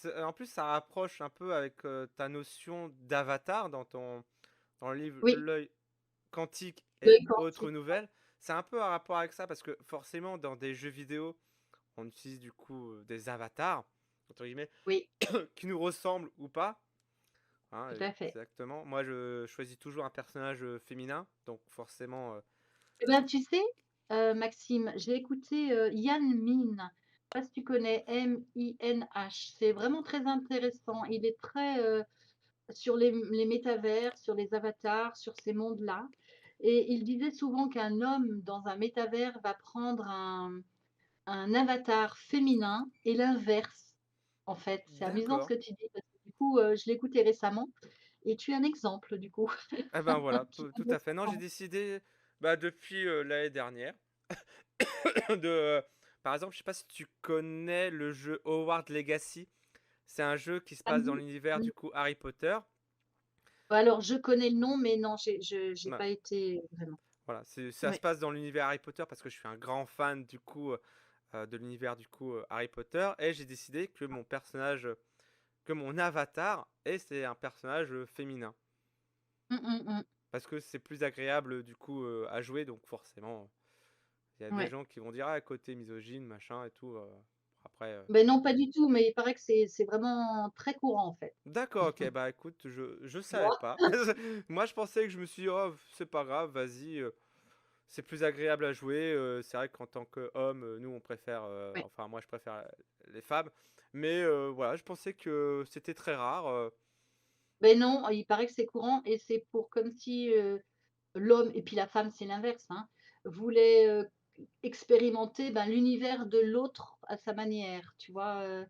En plus, ça rapproche un peu avec, ta notion d'avatar dans le livre Oui, L'Œil quantique et l'œil autres quantique, nouvelles. C'est un peu un rapport avec ça parce que forcément dans des jeux vidéo, on utilise du coup, des «avatars» entre guillemets oui, qui nous ressemblent ou pas, hein, tout à fait. exactement. Moi, je choisis toujours un personnage, féminin, donc forcément, Eh ben, tu sais, Maxime, j'ai écouté, Yan Min. Je sais pas si tu connais? M-I-N-H. C'est vraiment très intéressant. Il est très, sur les métavers, sur les avatars, sur ces mondes-là et il disait souvent qu'un homme dans un métavers va prendre un avatar féminin et l'inverse, en fait. C'est amusant ce d'accord. que tu dis parce que du coup, je l'ai écouté récemment et tu es un exemple du coup Ah ben, voilà, qui tout a tout de à fait. Non, j'ai sens. décidé, bah, depuis, l'année dernière de, par exemple, je sais pas si tu connais le jeu Hogwarts Legacy? C'est un jeu qui se Ça me passe dans dit l'univers du coup Harry Potter. alors je connais le nom, mais non, j'ai Ouais, pas été vraiment. voilà, ça se Oui. passe dans l'univers Harry Potter parce que je suis un grand fan du coup, de l'univers du coup, Harry Potter et j'ai décidé que mon personnage, que mon avatar c'est un personnage, féminin. Mmh, mmh mh. Parce que c'est plus agréable, du coup, à jouer donc forcément, il y a des Ouais. gens qui vont dire: «Ah côté misogyne, machin et tout», après, Beh, non, pas du tout, mais il paraît que c'est vraiment très courant, en fait. d'accord, OK, bah, écoute, je Tu savais vois? pas. Moi, je pensais que je me suis dit: «Oh, c'est pas grave, vas-y, c'est plus agréable à jouer», c'est vrai qu'en tant qu'homme, nous, on préfère, Ouais. enfin, moi, je préfère, les femmes, mais voilà, je pensais que c'était très rare, Beh, non, il paraît que c'est courant et c'est pour comme si, l'homme et puis la femme, c'est l'inverse, hein, voulait, expérimenter, ben, l'univers de l'autre à sa manière, tu vois?